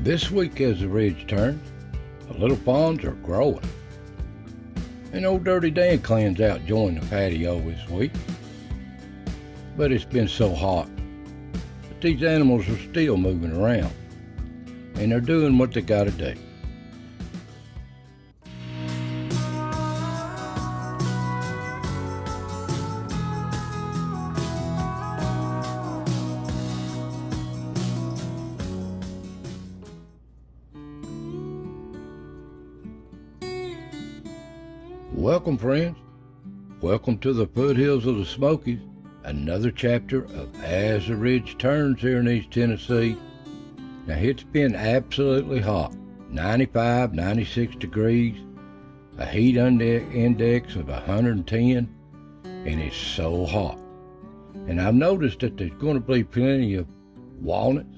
This week as the ridge turns, the little ponds are growing. And old Dirty Dan clan's out enjoying the patio this week. But it's been so hot that these animals are still moving around. And they're doing what they gotta do. Welcome, friends. Welcome to the foothills of the Smokies, another chapter of As the Ridge Turns here in East Tennessee. Now, it's been absolutely hot, 95, 96 degrees, a heat index of 110, and it's so hot. And I've noticed that there's going to be plenty of walnuts,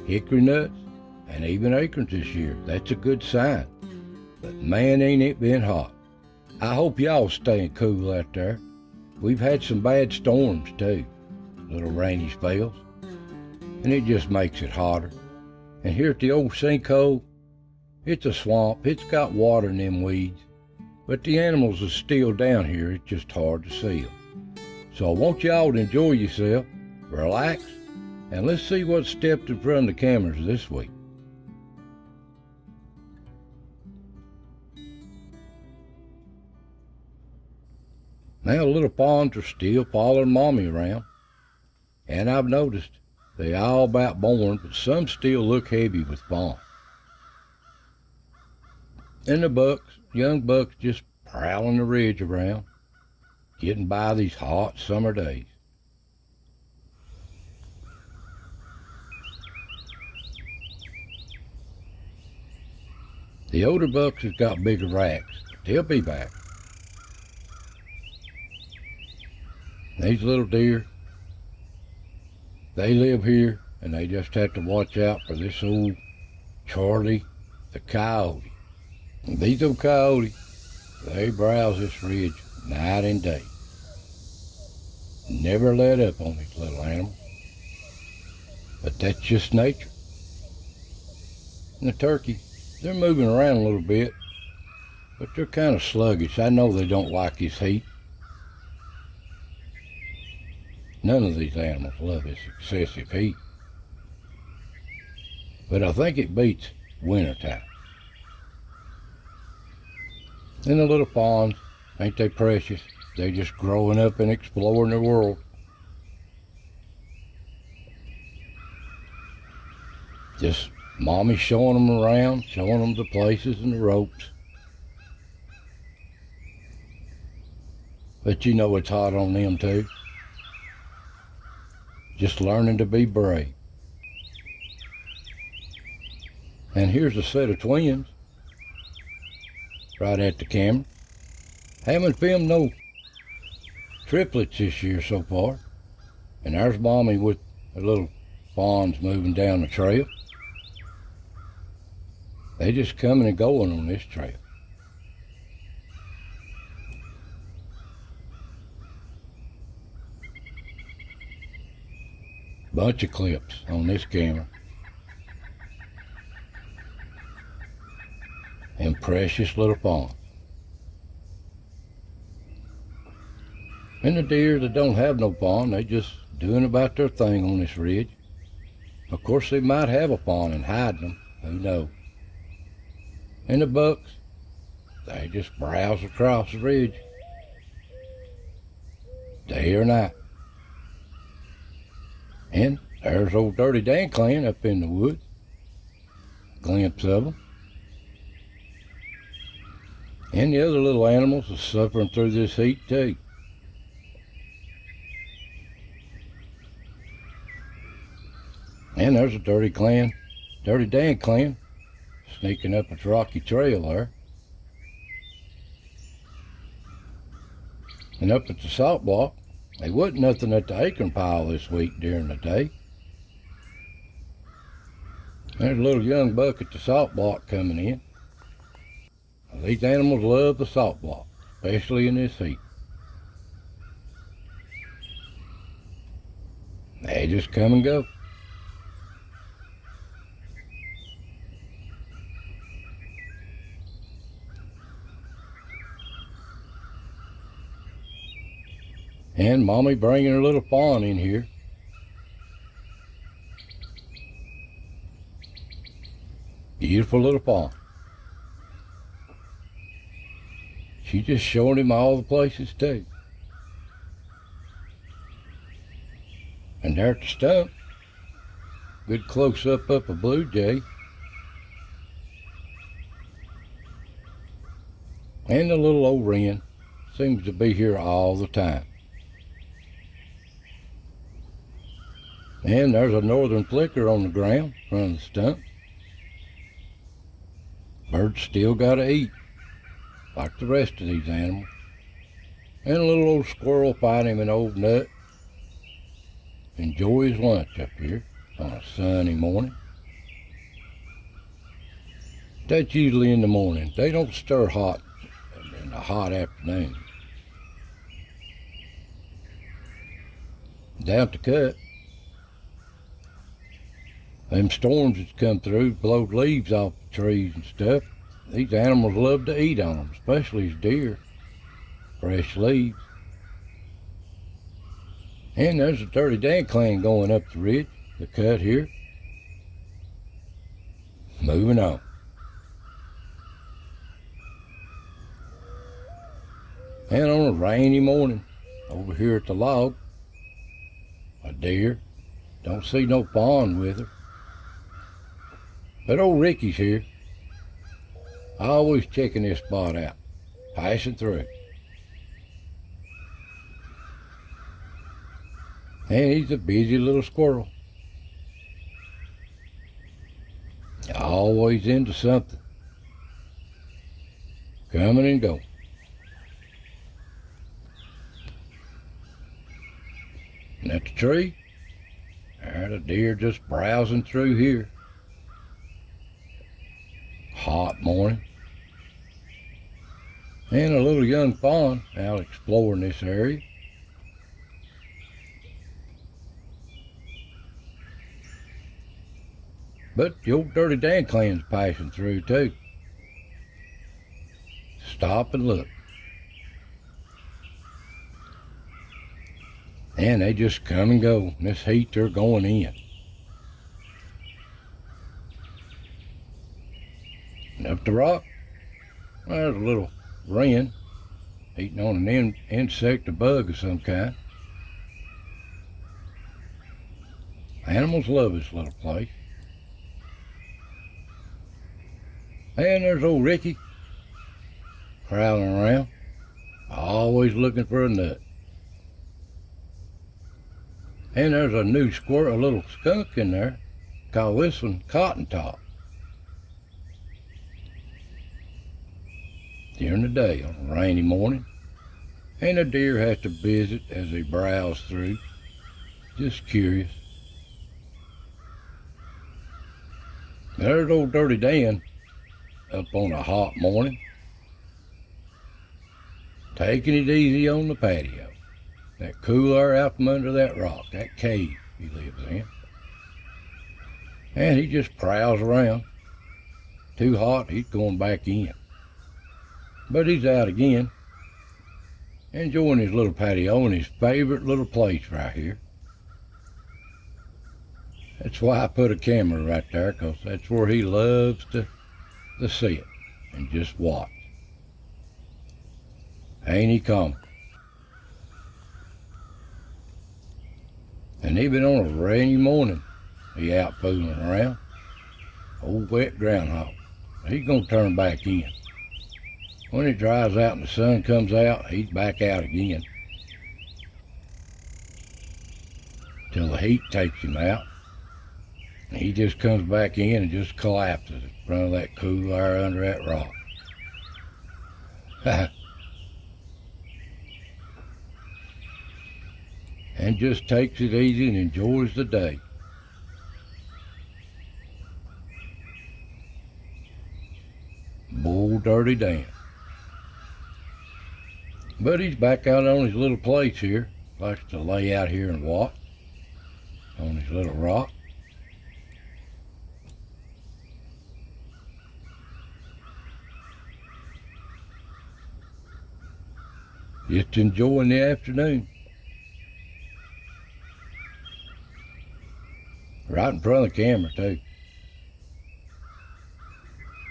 hickory nuts, and even acorns this year. That's a good sign. But man, ain't it been hot. I hope y'all staying cool out there. We've had some bad storms too, little rainy spells, and it just makes it hotter. And here at the old sinkhole, it's a swamp. It's got water in them weeds, but the animals are still down here. It's just hard to see them. So I want y'all to enjoy yourself, relax, and let's see what stepped in front of the cameras this week. Now the little ponds are still following Mommy around, and I've noticed they all about born, but some still look heavy with fawn. And the bucks, young bucks, just prowling the ridge around, getting by these hot summer days. The older bucks have got bigger racks, but they'll be back. These little deer, they live here, and they just have to watch out for this old Charlie the coyote. And these old coyotes, they browse this ridge night and day. Never let up on these little animals. But that's just nature. And the turkey, they're moving around a little bit, but they're kind of sluggish. I know they don't like this heat. None of these animals love this excessive heat. But I think it beats wintertime. And the little ponds, ain't they precious? They're just growing up and exploring the world. Just Mommy showing them around, showing them the places and the ropes. But you know it's hot on them too. Just learning to be brave. And here's a set of twins right at the camera. Haven't filmed no triplets this year so far. And there's Mommy with the little fawns moving down the trail. They just coming and going on this trail. Bunch of clips on this camera. And precious little fawn. And the deer that don't have no fawn, they just doing about their thing on this ridge. Of course they might have a fawn and hiding them, who knows. And the bucks, they just browse across the ridge, day or night. And there's old Dirty Dan clan up in the woods. A glimpse of them. And the other little animals are suffering through this heat too. And there's a Dirty Dan clan, sneaking up its rocky trail there. And up at the salt block, there wasn't nothing at the acorn pile this week during the day. There's a little young buck at the salt block coming in. Now, these animals love the salt block, especially in this heat. They just come and go. And Mommy bringing her little fawn in here. Beautiful little fawn. She just showing him all the places too. And there at the stump, good close-up of a blue jay. And the little old wren seems to be here all the time. And there's a northern flicker on the ground in front of the stump. Birds still gotta eat, like the rest of these animals. And a little old squirrel finding an old nut. Enjoy his lunch up here on a sunny morning. That's usually in the morning. They don't stir hot in the hot afternoon. Down to cut. Them storms that's come through blowed leaves off the trees and stuff. These animals love to eat on them, especially as deer. Fresh leaves. And there's a dirty Dan clan going up the ridge, the cut here. Moving on. And on a rainy morning, over here at the log, a deer. Don't see no fawn with her. But old Ricky's here. Always checking this spot out, passing through. And he's a busy little squirrel. Always into something. Coming and going. And at the tree, there's a deer just browsing through here. Hot morning. And a little young fawn out exploring this area. But the old Dirty Dan clan's passing through too. Stop and look. And they just come and go. In this heat, they're going in. And up the rock, there's a little wren eating on an insect or bug of some kind. Animals love this little place. And there's old Ricky prowling around, always looking for a nut. And there's a new squirrel, a little skunk in there. Call this one Cotton Top. During the day on a rainy morning. And a deer has to visit as they browse through. Just curious. There's old Dirty Dan up on a hot morning. Taking it easy on the patio. That cool air out from under that rock, that cave he lives in. And he just prowls around. Too hot, he's going back in. But he's out again, enjoying his little patio and his favorite little place right here. That's why I put a camera right there, because that's where he loves to sit and just watch. Ain't he comical? And even on a rainy morning, he out fooling around. Old wet groundhog. He's gonna turn back in. When it dries out and the sun comes out, he's back out again. Till the heat takes him out. And he just comes back in and just collapses in front of that cool air under that rock. And just takes it easy and enjoys the day. Bull Dirty Dan. But he's back out on his little place here. Likes to lay out here and watch on his little rock. Just enjoying the afternoon. right in front of the camera too.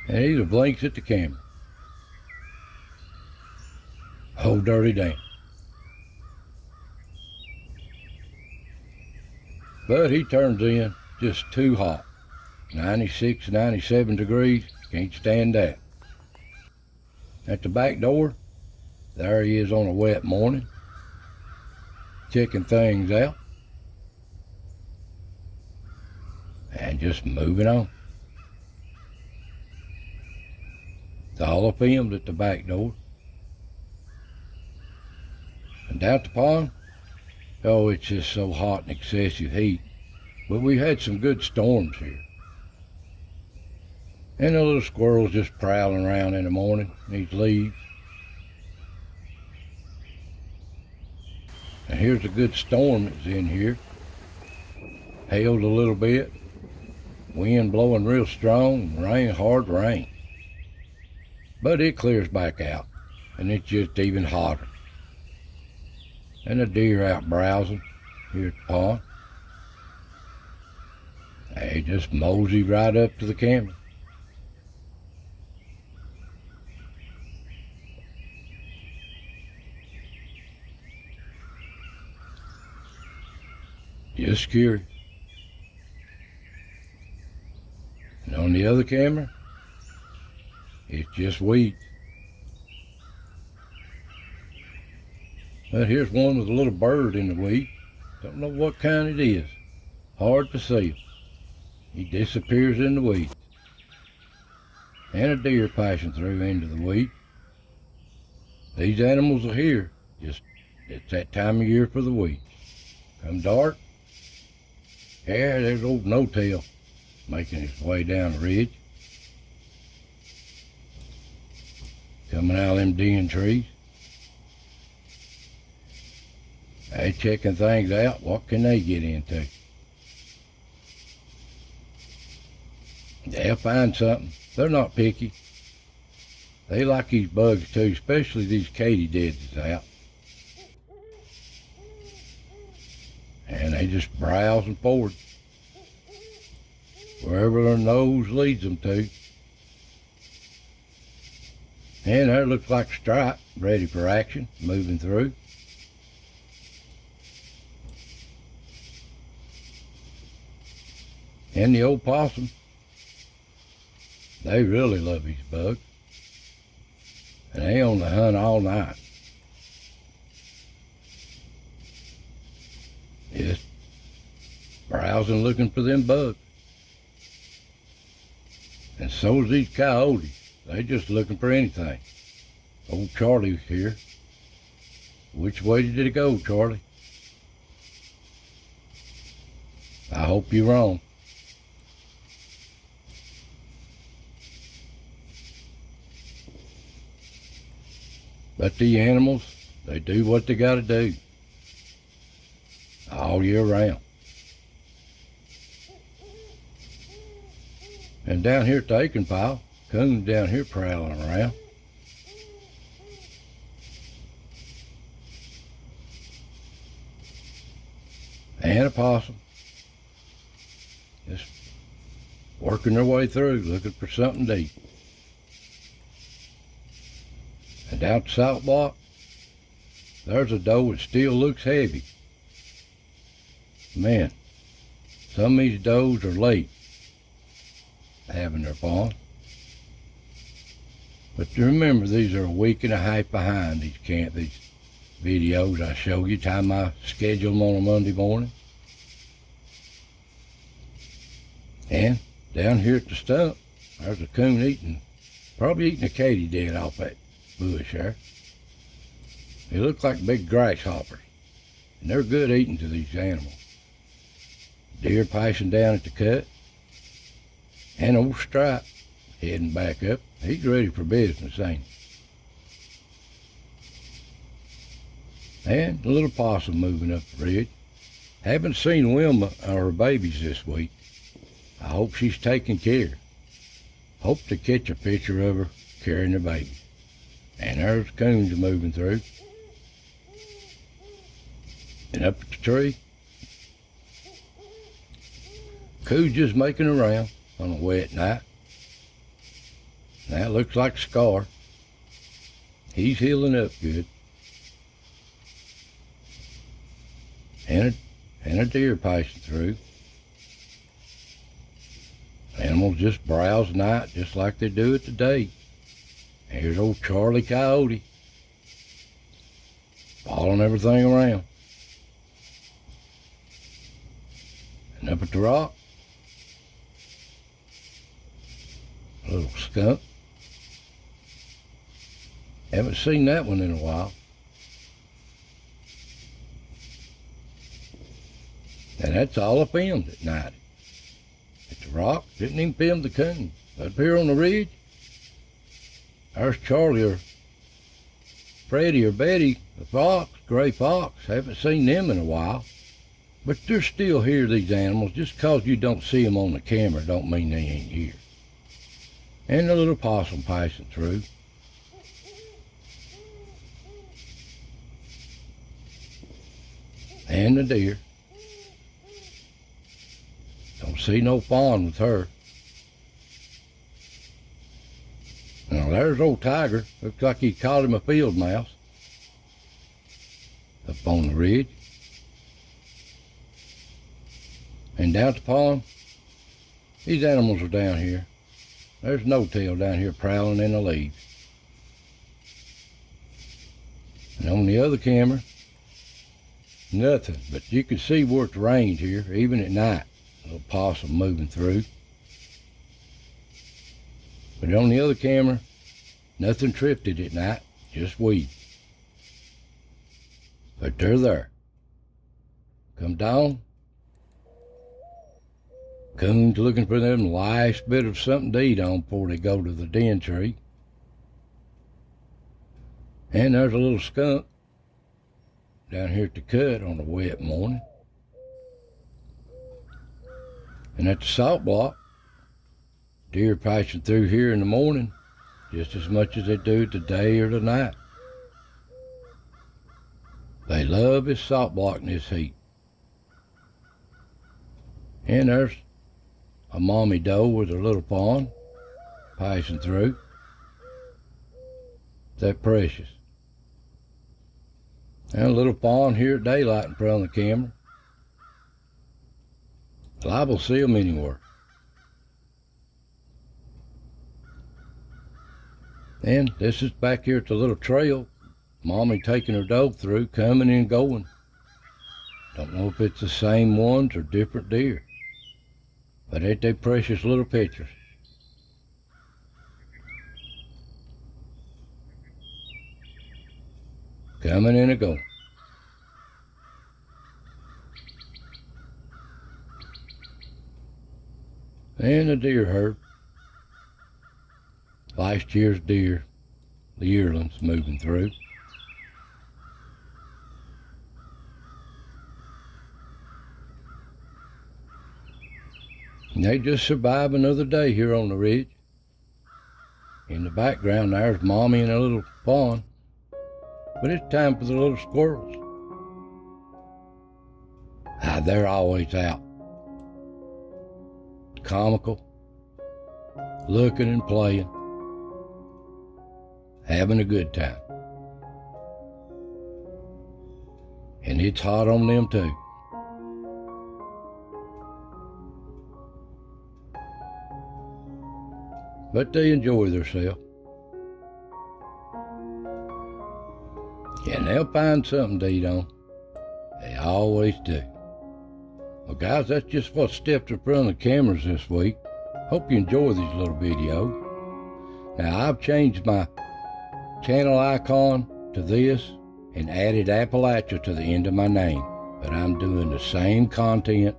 And he either blinks at the camera. Oh, dirty damn. But he turns in just too hot. 96, 97 degrees, can't stand that. At the back door, there he is on a wet morning, checking things out, and just moving on. It's all filmed at the back door. And down at the pond, oh, it's just so hot and excessive heat. But we've had some good storms here. And the little squirrels just prowling around in the morning, these leaves. And here's a good storm that's in here. Hailed a little bit. Wind blowing real strong, rain, hard rain. But it clears back out, and it's just even hotter. And the deer out browsing here at the pond. They just mosey right up to the camera. Just curious. And on the other camera, it's just weeds. But here's one with a little bird in the weed. Don't know what kind it is. Hard to see him. He disappears in the weeds. And a deer passing through into the weed. These animals are here. Just, it's that time of year for the weeds. Come dark. Yeah, there's old No-Tail making his way down the ridge. Coming out of them den trees. They checking things out. What can they get into? They'll find something. They're not picky. They like these bugs too, especially these katydids out. And they just browsing forward. Wherever their nose leads them to. And there looks like Stripe, ready for action, moving through. And the old possum. They really love these bugs. And they on the hunt all night. Just browsing, looking for them bugs. And so is these coyotes. They just looking for anything. Old Charlie's here. Which way did it go, Charlie? I hope you're wrong. But the animals, they do what they gotta do. All year round. And down here at the Aiken Pile, coons down here prowling around. And a possum. Just working their way through, looking for something to eat. And down at the salt block, there's a doe that still looks heavy. Man, some of these does are late having their fawn. But remember, these are a week and a half behind these videos I show you, time I schedule them on a Monday morning. And down here at the stump, there's a coon probably eating a katydid off that bush there. They look like big grasshoppers, and they're good eating to these animals. Deer passing down at the cut, and old Stripe heading back up. He's ready for business, ain't he? And the little possum moving up the ridge. Haven't seen Wilma or her babies this week. I hope she's taking care. Hope to catch a picture of her carrying her baby. And there's coons moving through. And up at the tree, Coos just making around on a wet night. That looks like Scar. He's healing up good. And a deer passing through. Animals just browsing out just like they do at the day. And here's old Charlie Coyote following everything around. And up at the rock, a little skunk. Haven't seen that one in a while. And that's all I filmed at night. At the rock, didn't even film the coon. Up here on the ridge, there's Charlie or Freddie or Betty, the fox, gray fox. Haven't seen them in a while. But they're still here, these animals. Just 'cause you don't see them on the camera don't mean they ain't here. And the little possum passing through. And the deer. Don't see no fawn with her. Now there's old Tiger. Looks like he caught him a field mouse. Up on the ridge. And down at the pond, these animals are down here. There's no-tail down here prowling in the leaves. And on the other camera, nothing, but you can see where it's range here, even at night. A little possum moving through. But on the other camera, nothing tripped it at night, just weeds. But they're there. Come dawn, coons looking for them last bit of something to eat on before they go to the den tree. And there's a little skunk down here at the cut on a wet morning. And at the salt block, deer passing through here in the morning just as much as they do the day or the night. They love this salt block in this heat. And there's a mommy doe with her little fawn passing through. That precious. And a little fawn here at daylight in front of the camera. Liable to see them anywhere. And this is back here at the little trail. Mommy taking her doe through, coming and going. Don't know if it's the same ones or different deer. But ain't they precious little pictures? Coming and going. And the deer herd. Last year's deer, the yearlings moving through. And they just survive another day here on the ridge. In the background there's Mommy and a little fawn. But it's time for the little squirrels. They're always out. Comical, looking and playing, having a good time. And it's hot on them too. But they enjoy themselves. And they'll find something to eat on. They always do. Well guys, that's just what stepped in front of the cameras this week. Hope you enjoy these little videos. Now I've changed my channel icon to this and added Appalachia to the end of my name. But I'm doing the same content,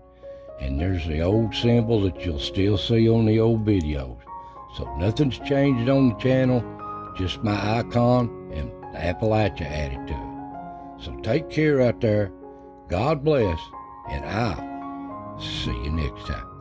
and there's the old symbol that you'll still see on the old videos. So nothing's changed on the channel, just my icon and Appalachia added to it. So take care out there. God bless, and I'll see you next time.